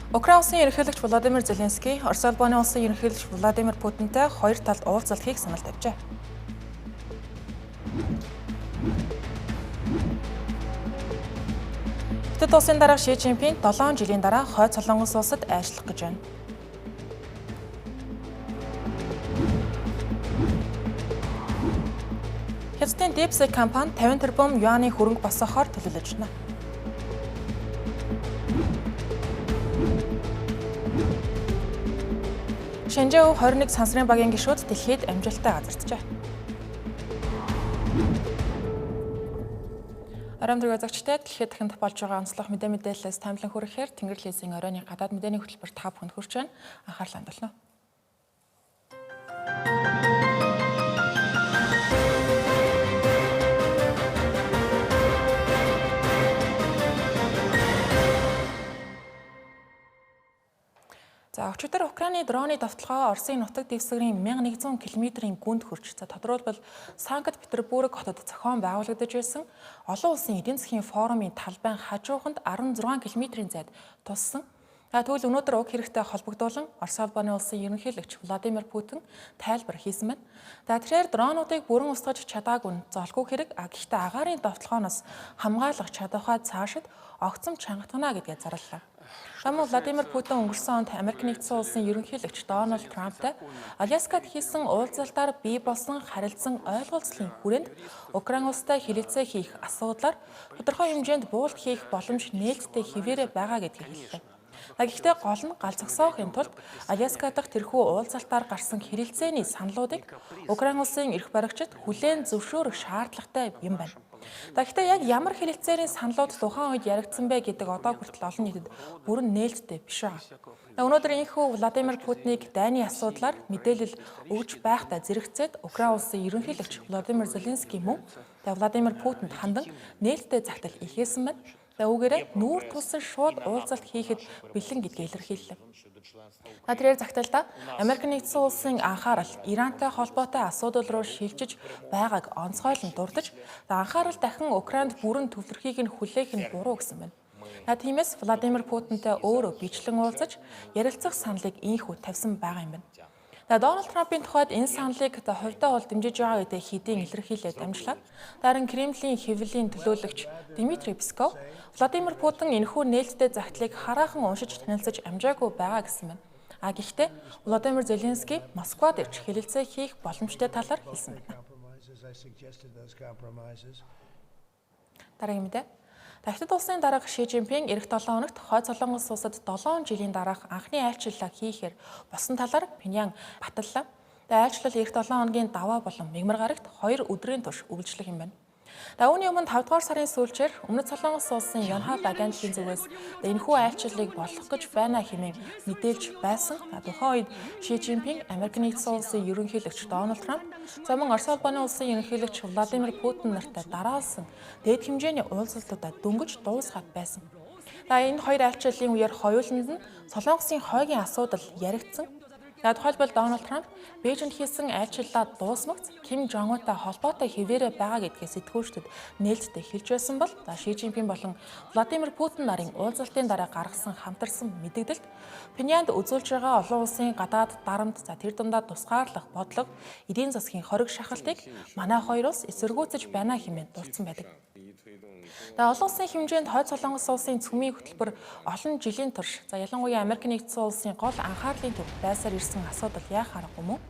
Украин улсын ерөнхийлөгч Владимир Зеленский Орос улбаны улсын ерөнхийлөгч Владимир Путинтай хоёр талд уулзалт хийх санал тавьжээ. Хятад улсын дарга Ши Жинпинг 7 жилийн дараа Хойд Солонгос улсад айлчлах гэж байна. Хятадын DeepSeek компани 50 тэрбум юаны хөрөнгө босгохоор төлөвлөж байна. Шэнжэу 21 сансрын багийн гишүүд дэлхийд амжилттай газарчжээ. Арамдрыг үзэгчдээ дэлхийд дахин болж байгаа онцлог мэдээлэлээс таймлан хүрэхээр Тэнгэр лизийн оройны гадаад мэдээний хөтөлбөр та бүхэнд хүрч байна. Анхаарлаа хандуулна. За өчигдөр Украины дроны давталгаа Оросын нутаг дэвсгэрийн 1100 км-ийн гүнд хүрч тодорхойлбол Санкт-Петербург хотод зохион байгуулагдаж байсан олон улсын эдийн засгийн форумын талбайн хажууханд 16 км-ийн зайд туссан. Тэгвэл өнөөдөр уг хэрэгтэй холбогдуулан Орос улбаны улсын ерөнхийлөгч Владимир Путин тайлбар хийсэн байна. Тэгэхээр дронуудыг бүрэн устгаж чадаагүй нь золгүй хэрэг, гэхдээ агаарын давталгаанаас хамгаалах чадвараа цаашид огцом чангатгана гэдгээ зарлалаа. Хамаа Владимир Путин өнгөрсөн онд Америк нэгдсэн улсын ерөнхийлөгч Дональд Трамптай Аляскад хийсэн уулзалтаар бий болсон харилцан ойлголцлын хүрээнд Украин улстай хэлэлцээ хийх асуудлаар тодорхой хэмжээнд буулт хийх боломж нээлттэй хэвээрээ байгаа гэдгийг хэллээ. Гэхдээ гол нь гал зогсоохын тулд Аляска дахь тэрхүү уулзалтаар гарсан хэрэлцээний саналуудыг Украин улсын эрх баригчид хүлээн зөвшөөрөх шаардлагатай юм байна. Гэхдээ яг ямар хэрэлцээний саналууд тухайн үед яригдсан бэ гэдэг одоо хүртэл олон нийтэд бүрэн нээлттэй биш байгаа. Өнөөдөр энэхүү Владимир Путиныг дайны асуудлаар мэдээлэл өгж байхдаа зэрэгцээд Украин улсын ерөнхийлөгч Владимир Зеленский мөн Владимир Путинд хандан нээлттэй загтал ихээсэн байна. Үүгээрээ нүүр тулсан шууд уулзалт хийхэд бэлэн гэдгийг илэрхийллээ. Тэрээр загталдаа Америк нэгдсэн улсын анхаарал Ирантай холбоотой асуудал руу шилжиж байгааг онцгойлон дурдж, анхаарал дахин Украинд бүрэн төвлөрөхийг нь хүлээх нь буруу гэсэн байна. Тиймээс Владимир Путинтай өөрөө бичлэн уулзаж, ярилцах саналыг ийхүү тавьсан байгаа юм байна. Дональд Трампын тухайд энэ саналыг хувьдаа бол дэмжиж байгаа гэдэг хэдийн илэрхийлээд амжлаа. Харин Кремлийн хэвлэлийн төлөөлөгч Дмитрий Песков Владимир Путин энэхүү нээлттэй загтлыг хараахан уншиж танилцаж амжаагүй байгаа гэсэн байна. Гэхдээ Владимир Зеленский Москвад ирж хэлэлцээ хийх боломжтой талаар хэлсэн байна. Дараагийн мэдээ. Хятад улсын дарга Ши Жинпинг эх 7 хоногт Хойд Солонгос улсад 7 жилийн дараах анхны айлчлалаа хийхээр босон талаар Пхеньян баталлаа. Айлчлал эх 7 хоногийн даваа болон мягмар гарагт 2 өдрийн турш үргэлжлэх юм байна. Үүний өмнө 5 дугаар сарын сүүлчээр Өмнөд Солонгос улсын Йонхап агентлагийн зүгээс энэхүү айлчлалыг болох гэж байна хэмээн мэдээлж байсан. Тухайн үед Ши Жинпинг Америк нэгдсэн улсын ерөнхийлөгч Дональд Трамп, мөн Орос улбаны улсын ерөнхийлөгч Владимир Путин нартай дараалсан дээд хэмжээний уулзалтуудаа дөнгөж дуусгаад байсан. Энэ хоёр айлчлалын үеэр хоёуланд нь Солонгосын хойгийн асуудал яригдсан. Тухайлбал Дональд Трамп Бээжинд хийсэн айлчлалаа дуусмагц Ким Жон Унтай холбоотой хэвээрээ байгаа гэдгээ сэтгүүлчдэд нээлттэй хэлж байсан бол Ши Жинпинг болон Владимир Путин нарын уулзалтын дараа гаргасан хамтарсан мэдээлэлд Пхеньянд үзүүлж байгаа олон улсын гадаад дарамт тэр дундаа тусгаарлах бодлого эдийн засгийн хориг шахалтыг манай хоёр улс эсэргүүцэж байна хэмээн дурдсан байдаг. Олон улсын хэмжээнд Хойд Солонгос улсын цөмийн хөтөлбөр олон жилийн турш ялангуяа Америк нэгдсэн улсын гол анхаарлын төв байсаар ирсэн асуудал яах аргагүй мөн.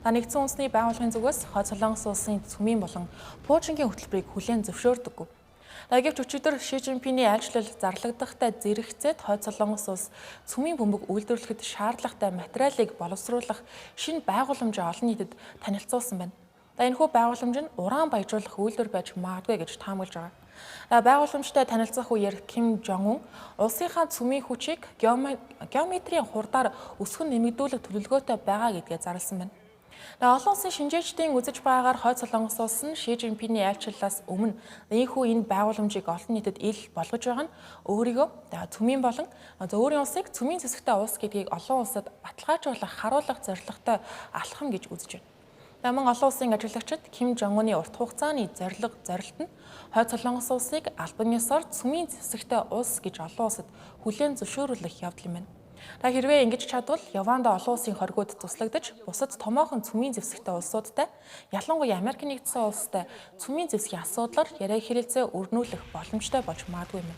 Нэгдсэн үндэсний байгууллагын зүгээс Хойд Солонгос улсын цөмийн болон пуужингийн хөтөлбөрийг хүлээн зөвшөөрдөггүй. Гэвч өчигдөр Ши Жинпингийн айлчлал зарлагдахтай зэрэгцээд Хойд Солонгос улс цөмийн бөмбөг үйлдвэрлэхэд шаардлагатай материалыг боловсруулах шинэ байгууламжаа олон нийтэд танилцуулсан байна. Энэхүү байгууламж нь уран баяжуулах үйлдвэр байж магадгүй гэж таамаглаж байгаа. Байгууламжтай танилцах үеэр Ким Жон Ун улсынхаа цөмийн хүчийг геометрийн хурдаар өсгөн нэмэгдүүлэх төлөвлөгөөтэй байгаа гэдгээ зарласан байна. Олон улсын шинжээчдийн үзэж байгаагаар Хойд Солонгос улс нь Ши Жинпингийн айлчлалаас өмнө энэ байгууламжийг олон нийтэд ил болгож байгаа нь өөрийгөө цөмийн болон өөрийн улсыг цөмийн зэвсэгтэй улс гэдгийг олон улсад баталгаажуулах харуулах зорилготой алхам гэж үзэж байна. Мөн олон улсын ажиллагчид Ким Жон Уны урт хугацааны зорилт нь Хойд Солонгос улсыг албан ёсоор цөмийн зэвсэгтэй улс гэж олон улсад хүлээн зөвшөөрүүлэх явдал юм байна. Та хэрвээ ингэж чадвал Яванд олон улсын хоригууд туслагдаж, бусад томоохон цөмийн зэвсэгтэй улсуудтай, ялангуяа Америк нэгдсэн улстай цөмийн зэвсгийн асуудлаар яриа хэлэлцээ өрнүүлэх боломжтой болж магадгүй юм.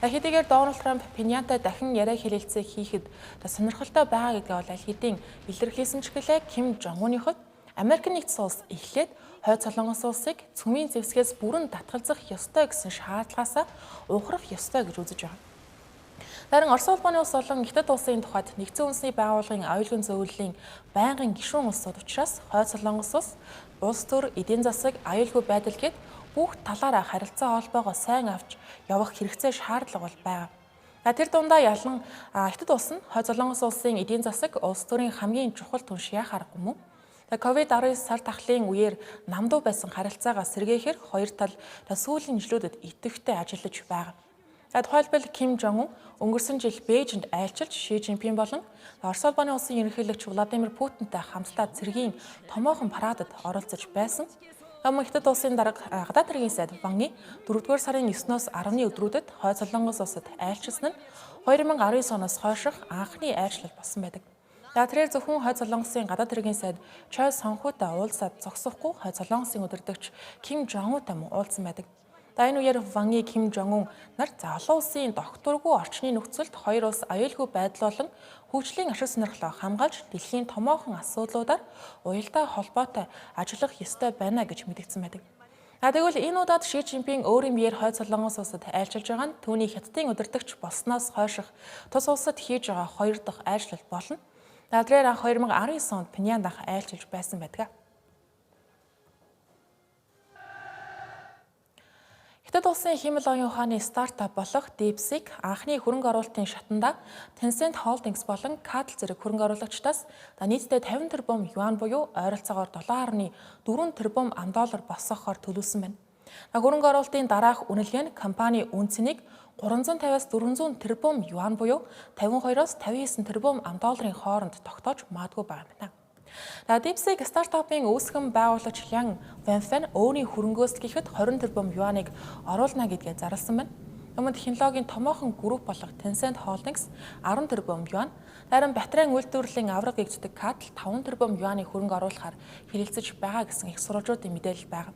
Хэдийгээр Дональд Трамп Пиньянтай дахин яриа хэлэлцээ хийхэд сонирхолтой байгаа гэдгээ бол аль хэдийн илэрхийлсэн ч гэлээ Ким Жон Уныход Америк нэгдсэн улс эхлээд Хойд Солонгос улсыг цөмийн зэвсгээс бүрэн татгалзах ёстой гэсэн шаардлагаасаа ухрах ёстой гэж үзэж байгаа. Харин Орос улбаны улс болон Хятад улсын тухайд нэгдсэн үндэсний байгууллагын аюулгүй зөвлөлийн байнгын гишүүн улсууд учраас Хойд Солонгос улс төр, эдийн засаг, аюулгүй байдал гээд бүх талаараа харилцаа холбоогоо сайн авч явах хэрэгцээ шаардлага бол байгаа. Тэр дундаа ялан Хятад улс нь Хойд Солонгос улсын эдийн засаг улс төрийн хамгийн чухал түнш яах аргагүй мөн. COVID-19 сар тахлын үеэр намдуу байсан харилцаагаа сэргээхээр хоёр тал сүүлийн жилүүдэд идэвхтэй ажиллаж байгаа. Тухайлбал Ким Жон Ун өнгөрсөн жил Бээжинд айлчилж Ши Жинпин болон Орос улбаны улсын ерөнхийлөгч Владимир Путинтай хамтдаа цэргийн томоохон парадад оролцож байсан. Хятад улсын дарга гадаад хэргийн сайд Ван Ги 4-р сарын 9-ноос 10-ны өдрүүдэд Хойд Солонгос улсад айлчилсан нь 2019 оноос хойших анхны айлчлал болсон байдаг. Тэрээр зөвхөн Хойд Солонгосын гадаад хэргийн сайд Чой Сонхутай уулзаад зогсохгүй Хойд Солонгосын удирдагч Ким Жон Унтай уулзсан байдаг. Энэ үеэр Ван Ги, Ким Жон Ун нар олон улсын докторгүй орчны нөхцөлд хоёр улс аюулгүй байдал болон хөгжлийн ашиг сонирхлоо хамгаалж дэлхийн томоохон асуудлуудаар уялдаа холбоотой ажиллах ёстой байна гэж мэдгдсэн байдаг. Тэгвэл энэ удаад Ши Жинпин өөрийн биеэр Хойд Солонгос улсад айлчилж байгаа нь түүний хятадын удирдагч болсноос хойших тус улсад хийж байгаа хоёр дахь айлчлал болно. Тэрээр 2019 онд Пинянд анх айлчилж байсан байдаг. Хятад улсын хэмэл оюун ухааны стартап болох DeepSeek анхны хөрөнгө оруулалтын шатанда Tencent Holdings болон Cattle зэрэг хөрөнгө оруулагчдаас нийтдээ 50 тэрбум юан буюу ойролцоогоор $7.4 тэрбум $4 босгохоор төлөвлөсөн байна. Хөрөнгө оруулалтын дараах үнэлгээ нь компани үн цэнийг 350-аас 400 тэрбум юан буюу 52-оос 59 тэрбум $4 хооронд тогтоож магадгүй байгаа юм. DeepSeek стартапын үүсгэн байгуулагч Ян Вэнфэн өөрийн хөрөнгөөс гэхэд 20 тэрбум юаныг оруулна гэдгээ зарласан байна. Өмнө технологийн томоохон групп болох Tencent Holdings 10 тэрбум юан, харин батарейн үйлдвэрлэлийн авраг гэгддэг Cattle 5 тэрбум юаны хөрөнгө оруулахаар хэлэлцэж байгаа гэсэн их сурвалжуудын мэдээлэл байна.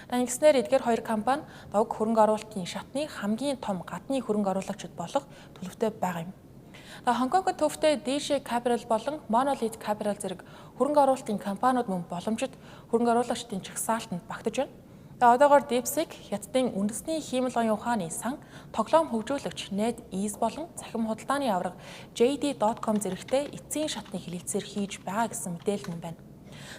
Ингэснээр эдгээр хоёр компани дог хөрөнгө оруулалтын шатны хамгийн том гадны хөрөнгө оруулагчид болох төлөвтэй байгаа юм. Хонконгод төвтэй DJ Capital болон Monolith Capital зэрэг хөрөнгө оруулалтын компаниуд мөн боломжит хөрөнгө оруулагчдын чагсаалтанд багтаж байна. Одоогоор DeepSeek Хятадын үндэсний хиймэл оюун ухааны сан тоглоом хөгжүүлэгч NetEase болон цахим худалдааны авраг JD.com зэрэгтэй эцсийн шатны хэлэлцээр хийж байгаа гэсэн мэдээлэл нь байна.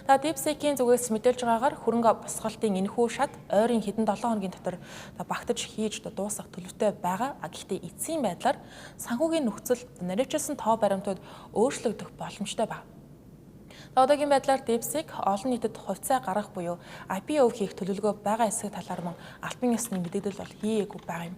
DeepSeek-ийн зүгээс мэдээлж байгаагаар хөрөнгө босголтын энэхүү шат ойрын хэдэн 7 хоногийн дотор багтаж хийж дуусах төлөвтэй байгаа. Гэхдээ эцсийн байдлаар санхүүгийн нөхцөл нарийвчилсан тоо баримтууд өөрчлөгдөх боломжтой байна. Одоогийн байдлаар DeepSeek олон нийтэд хувьцаа гаргах буюу IPO хийх төлөвлөгөө байгаа эсрэг талаар мөн албан ёсны мэдээлэл бол хийгээгүй байгаа юм.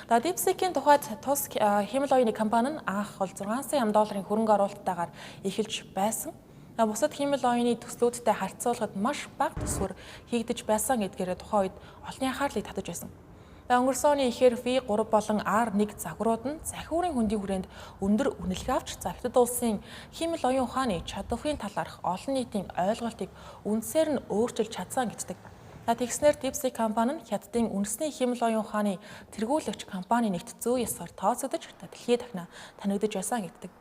DeepSeek-ийн тухайд тус хэмэл оюуны компани нь анх бол $6 сая хөрөнгө оруулалттайгаар эхэлж байсан. Бусад хэмэл оюуны төслүүдтэй харьцуулахад маш бага төсвөр хийгдэж байсан гэдгээр тухайн үед олонний анхаарлыг татаж байсан. Өнгөрсөн оны ихэр V3 болон R1 загварууд нь захиурын хөндийн хүрээнд өндөр үнэлгээ авч Хятад улсын хэмэл оюун ухааны чадварын талаарх олон нийтийн ойлголтыг үндсээр нь өөрчилж чадсан гэдэг. Тэгснээр DeepSeek компани нь Хятадын үндэсний хэмэл оюун ухааны тэргүүлэгч компани нэгт зөө ёсоор тооцогдож дэлхийд дахна танигдж байсан гэдэг.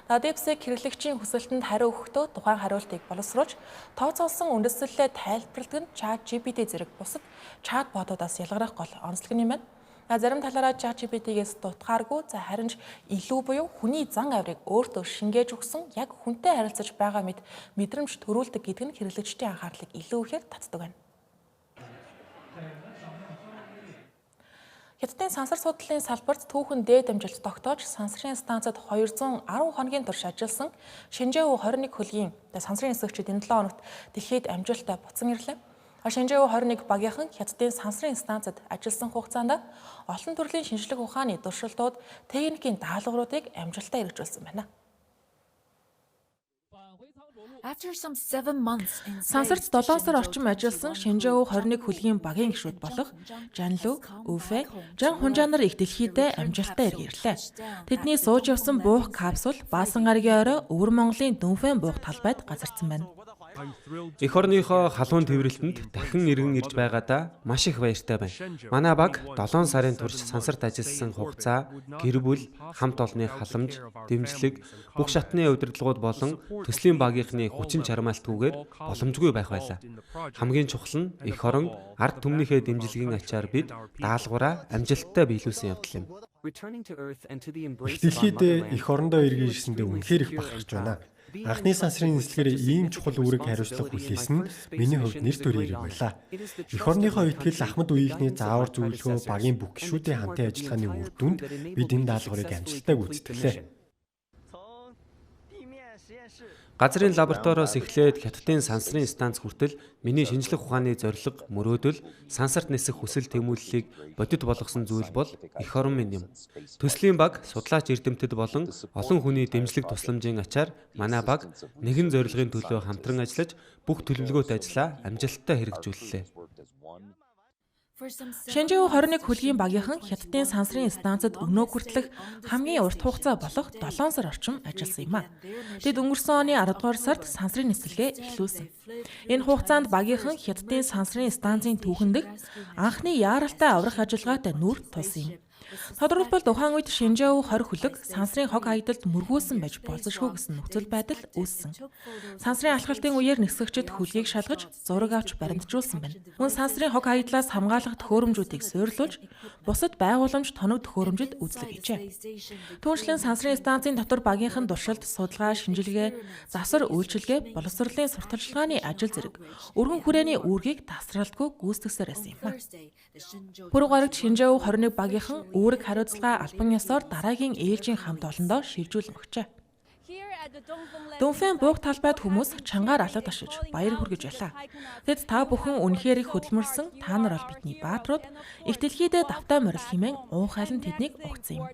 DeepSeek хэрэглэгчийн хүсэлтэнд хариу өгөхдөө тухайн хариултыг боловсруулж тооцоолсон үндэслэлээ тайлбарладаг нь ChatGPT зэрэг бусад чатботуудаас ялгарах гол онцлог юм байна. Зарим талаараа ChatGPT-гээс дутгааргүй харин ч илүү буюу хүний зан авирыг өөртөө шингээж өгсөн яг хүнтэй харилцаж байгаа мэт мэдрэмж төрүүлдэг гэдэг нь хэрэглэгчдийн анхаарлыг илүү ихээр татдаг байна. Хятадын сансар судлалын салбарт түүхэн дээд амжилт тогтоож сансрын станцад 210 хоногийн турш ажилласан Шинжээв 21 хөлгийн сансрын эсвэгчид энэ 7 хоногт дэлхийд амжилттай буцан ирлээ. Шинжээв 21 багийнхан Хятадын сансрын станцад ажилласан хугацаанд олон төрлийн шинжлэх ухааны туршилтууд, техникийн даалгавруудыг амжилттай хэрэгжүүлсэн байна. Сансарт 7 сар орчим ажилласан Шинжэу 21 хөлгийн багийн гишүүд болох Жанлу, Уфэ, Жан Хунжаа нар их дэлхийдээ амжилттай эргээрлээ. Тэдний сууж явсан буух капсул Баасан гарагийн орой Өвөр Монголын Дүнфэн буух талбайд газардсан байна. Эх орныхоо халуун тэмрэлтэнд дахин иргэн ирж байгаадаа маш их баяртай байна. Манай баг 7 сарын турш сансарт ажилласан хугацаа, гэр бүл, хамт олонны халамж, дэмжлэг, бүх шатны удирдлагууд болон төслийн багийнхны хүчин чармаалтгүйгээр боломжгүй байх байлаа. Хамгийн чухал нь эх орон ард түмнийхээ дэмжлэгийн ачаар бид даалгавраа амжилттай биелүүлсэн явдал юм. Их дэлхийд эх орондоо эргэн ирсэндээ үнэхээр их бахархаж байна. Анхны сансрын нислэгээр ийм чухал үүрэг хариуцлага хүлээсэн нь миний хувьд нэр төрийн хэрэг байлаа. Эх орныхоо итгэл Ахмад үеийнхний заавар зөвлөгөө багийн бүх гишүүдийн хамтын ажиллагааны үр дүнд бид энэ даалгаврыг амжилттай гүйцэтгэлээ. Газрын лабораториос эхлээд хятадын сансрын станц хүртэл миний шинжлэх ухааны зорилго, мөрөөдөл, сансарт нисэх хүсэл тэмүүллийг бодит болгосон зүйл бол эх орон минь юм. Төслийн баг, судлаач эрдэмтэд болон олон хүний дэмжлэг тусламжийн ачаар манай баг нэгэн зорилгын төлөө хамтран ажиллаж бүх төлөвлөгөөт ажлаа амжилттай хэрэгжүүллээ. Шинжэу 21 хөлгийн багийнхан Хятадын сансрын станцад өнөө хүртэлх хамгийн урт хугацаа болох 7 сар орчим ажилласан юм а. Тэд өнгөрсөн оны 10 дугаар сард сансрын нислэгээ эхлүүлсэн. Энэ хугацаанд багийнхан Хятадын сансрын станцын түүхэндх анхны яаралтай аврах ажиллагаатай нүүр тулсан юм. Тодорхойлбол тухайн үед Шинжэу 20 хөлөг сансрын хог хаягдалд мөргүүлсэн байж болзошгүй гэсэн нөхцөл байдал үүссэн. Сансрын алхалтын үеэр нисгэгчид хөлгийг шалгаж зураг авч баримтжуулсан байна. Мөн сансрын хог хаягдлаас хамгаалах төхөөрөмжүүдийг суйрлуулж, бусад байгууламж тоног төхөөрөмжөд үзлэг хийжээ. Түүнчлэн сансрын станцын дотор багийнхан туршилт, судалгаа, шинжилгээ, засвар үйлчилгээ, боловсролын сурталчилгааны ажил зэрэг өргөн хүрээний үүргийг тасралтгүй гүйцэтгэсээр байсан юм. Пүрэв гарагт Шинжэу 21 багийнхан үүрэг хариуцлага албан ёсоор дараагийн ээлжийн хамт олондоо шилжүүлэн өгчээ. Дүнфэн буух талбайд хүмүүс чангаар алга ташиж баяр хүргэж байлаа. Тэд та бүхэн үнэхээр их хөдөлмөрлсөн, та нар бол бидний бааtruуд, их дэлхийдээ давтай морил хэмээн уухайлан тэднийг угцсан юм.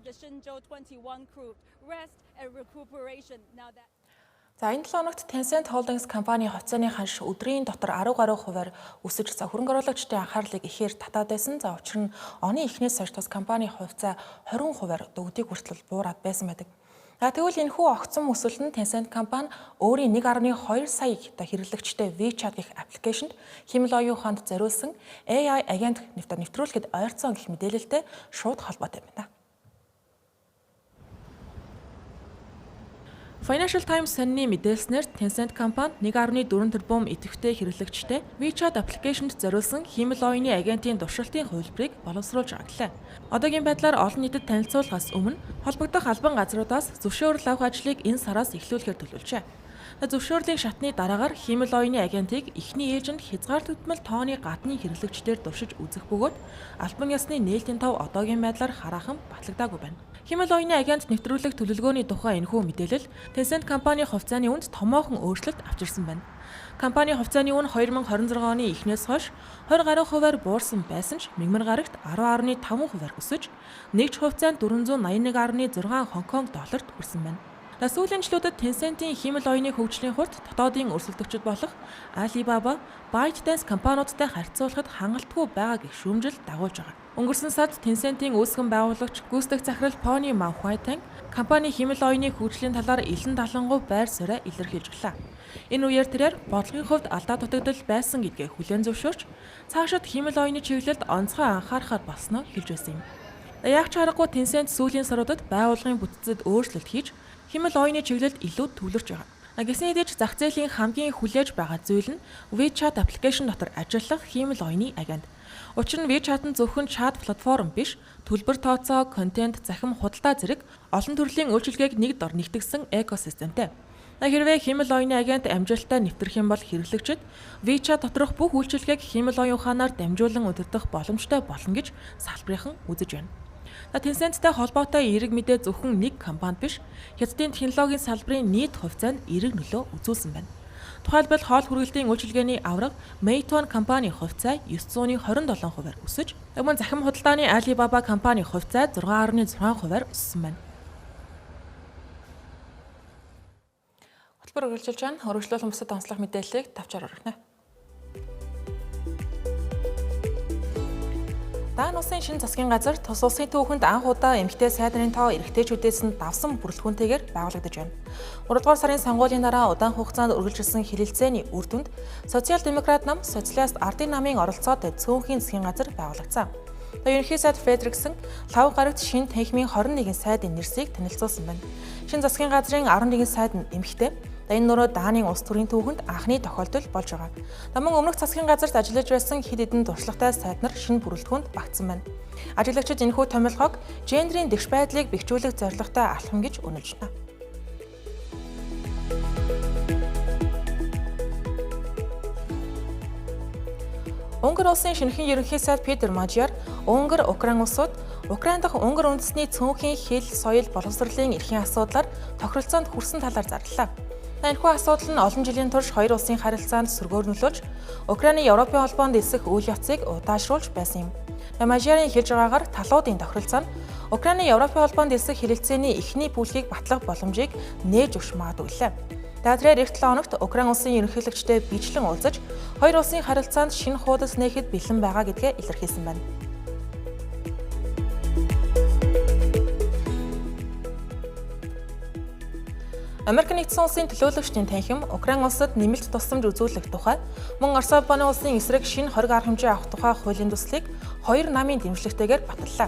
За энэ 7 хоногт Tencent Holdings компани хувьцааны ханш өдрийн дотор 10 гаруй хувиар өсөж хөрөнгө оруулагчдын анхаарлыг ихээр татаад байсан. За учир нь оны эхнээс хойш бас компани хувьцаа 20% дөгдийг хүртэл буураад байсан байдаг. Тэгвэл энэхүү огцом өсөлт нь Tencent компани өөрийн 1.2 сая хэрэглэгчтэй WeChat гэх аппликейшнд хэмэл оюун ухаанд зориулсан AI агент нэвтрүүлэхэд ойрцсон гэх мэдээлэлтэй шууд холбоотой байна. Financial Times сонины мэдээлснээр Tencent компани 1.4 тэрбум идэвхтэй хэрэглэгчтэй WeChat аппликейшнд зориулсан хэмэл оюуны агентийн туршилтын хувилбарыг боловсруулж аглаа. Одоогийн байдлаар олон нийтэд танилцуулахаас өмнө холбогдох албан газруудаас зөвшөөрөл авах ажлыг энэ сараас эхлүүлэхээр төлөвлөжээ. Зөвшөөрлийг шатны дараагаар хэмэл оюуны агентыг эхний ээлжинд хязгаартагдмал тооны гадны хэрэглэгчдээр туршиж үзэх бөгөөд албан ёсны нээлтийн тав одоогийн байдлаар хараахан батлагдаагүй байна. Хэмэл оюуны агент нэвтрүүлэх төлөвлөгөөний тухай энэхүү мэдээлэл Tencent компани хувьцааны үнд томоохон өөрчлөлт авчирсан байна. Компани хувьцааны үн 2026 оны эхнээс хойш 20 гаруй хувиар буурсан байсан ч мягмар гарагт 10.5 хувиар өсөж нэгж хувьцаанд 481.6 Хонконг долларт хүрсэн байна. Сүүлийн жилүүдэд Tencent-ийн хэмэл оюуны хөгжлийн хурд дотоодын өрсөлдөгчд болох Alibaba, ByteDance компаниудтай харьцуулахад хангалтгүй байгаа гэх шүүмжил дагуулж байгаа. Өнгөрсөн сард Tencent-ийн үүсгэн байгуулагч гүйцэтгэх захирал Pony Ma Huateng компани хэмэл оюуны хөгжлийн талаар илэн талангуй байр суурь илэрхийлж өглөө. Энэ үеэр тэрээр бодлогын хувьд алдаа дутагдал байсан гэдгээ хүлээн зөвшөөрч цаашид хэмэл оюуны чиглэлд онцгой анхаарахаар болсноо хэлж байсан юм. Яг ч харахгүй Tencent сүүлийн саруудад байгууллагын бүтцэд өөрчлөлт хийж хэмэл оюуны чиглэлд илүү төвлөрч байгаа. Гэсэн хэдий зах зээлийн хамгийн хүлээж байгаа зүйл нь WeChat аппликейшн дотор ажиллах хэмэл оюуны агент. Учир нь WeChat нь зөвхөн чат платформ биш, төлбөр тооцоо, контент, захим худалдаа зэрэг олон төрлийн үйлчилгээг нэг дор нэгтгэсэн экосистемтэй. Хэрвээ хэмэл оюуны агент амжилттай нэвтрэх юм бол хэрэглэгчид WeChat доторх бүх үйлчилгээг хэмэл оюун ухаанаар дамжуулан удирдах боломжтой болно гэж салбарынхан үзэж байна. Tencent-тэй холбоотой эерэг мэдээ зөвхөн нэг компанид биш, Хятадын технологийн салбарын нийт хувьцаанд эерэг нөлөө үзүүлсэн байна. Тухайлбал хоол хүргэлтийн үйлчилгээний авраг Meituan компани хувьцаа 927% өсөж, мөн захим худалдааны Alibaba компани хувьцаа 6.6% өссөн байна. Хөтөлбөр үргэлжилж байна. Өргөжлүүлэн бусад онцлог мэдээллийг тавчаар өргөнө. Даан улсын шинэ засгийн газар тус улсын түүхэнд анх удаа эмэгтэй сайдрын тоо эрэгтэйчүүдээс нь давсан бүрэлдэхүүнтэйгээр байгуулагдаж байна. 3 дугаар сарын сонгуулийн дараа удаан хугацаанд үргэлжилсэн хэлэлцээний үр дүнд социал-демократ нам, социалист ардын намын оролцоотой цөөнхийн засгийн газар байгуулагдсан. Ерөнхий сайд Фредриксон лав гарагт шинэ танхимын 21 сайдын нэрсийг танилцуулсан байна. Шинэ засгийн газрын 11 сайд нь эмэгтэй. Энэ нөрөө Дааны улс төрийн түүхэнд анхны тохиолдол болж байгаа. Мөн өмнөх засгийн газарт ажиллаж байсан хэд хэдэн туршлагатай сайд нар шинэ бүрэлдэхүүнд багтсан байна. Ажиглагчид энэхүү томилгоог гендерийн дэгш байдлыг бэхжүүлэх зорилготой алхам гэж үнэлж байна. Унгар улсын шинэхэн ерөнхий сайд Петер Мажиар Унгар, Украин улсууд Украин дахь унгар үндэсний цөөнхийн хэл, соёл, боловсролын эрхийн асуудлаар тохиролцоонд хүрсэн талаар зарлалаа. Энэхүү асуудал нь олон жилийн турш хоёр улсын харилцаанд сөргөөр нөлөөлж, Украины Европын холбоонд элсэх үйл явцыг удаашруулж байсан юм. Мажиарын хэлж байгаагаар талуудын тохиролцоо нь Украины Европын холбоонд элсэх хэлэлцээний эхний бүлгийг батлах боломжийг нээж өгч магадгүй лээ. Тэрээр эх 7 хоногт Украин улсын ерөнхийлөгчтэй бичлэн уулзаж, хоёр улсын харилцаанд шинэ хуудас нээхэд бэлэн байгаа гэдгээ илэрхийлсэн байна. Америк нэгдсэн улсын төлөөлөгчдийн танхим Украин улсад нэмэлт тусламж үзүүлэх тухай, мөн Орос улбаны улсын эсрэг шинэ хориг арга хэмжээ авах тухай хуулийн төслийг хоёр намын дэмжлэгтэйгээр баталлаа.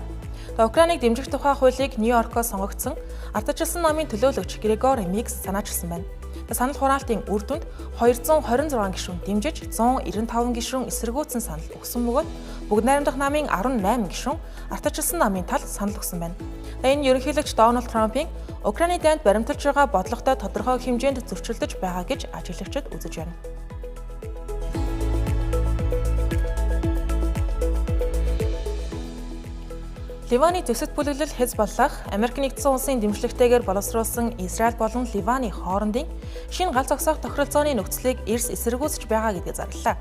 Украиныг дэмжих тухай хуулийг Нью-Йоркоос сонгогдсон ардчилсан намын төлөөлөгч Грегори Микс санаачилсан байна. Санал хураалтын үр дүнд 226 гишүүн дэмжиж 195 гишүүн эсэргүүцсэн санал өгсөн бөгөөд бүгд найрамдах намын 18 гишүүн ардчилсан намын тал санал өгсөн байна. Энэ ерөнхийлөгч Дональд Трампын Украины дайнд баримталж байгаа бодлоготой тодорхой хэмжээнд зөрчилдөж байгаа гэж ажиглагчид үзэж байна. Ливаны зэвсэг бүлэглэл Хезболлах Америк нэгдсэн улсын дэмжлэгтэйгээр боловсруулсан Израиль болон Ливаны хоорондын шинэ гал зогсоох тохиролцооны нөхцөлийг эрс эсэргүүцэж байгаа гэдгийг зарлалаа.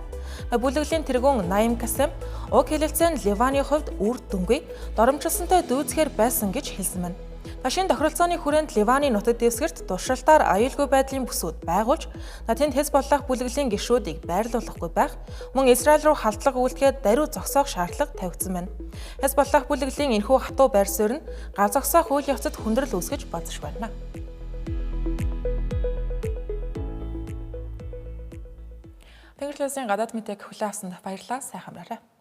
Бүлэглийн тэргүүн Наим Касем уг хэлэлцээ нь Ливаны хувьд үр дүнгүй доромжилсонтой дүүцэхээр байсан гэж хэлсэн байна. Шинэ тохиролцооны хүрээнд Ливаны нутаг дэвсгэрт туршилтаар аюулгүй байдлын бүсүүд байгуулж, тэнд Хезболлах бүлэглийн гишүүдийг байрлуулахгүй байх, мөн Израиль руу халдлага үйлдэхэд даруй зогсоох шаардлага тавигдсан байна. Хезболлах бүлэглийн энэхүү хатуу байр суурь нь гал зогсоох үйл явцад хүндрэл үүсгэж бодож байна. Тэнгэрлэгчийн гадаад мэдээг хүлээн авсанд баярлалаа. Сайхан амраарай.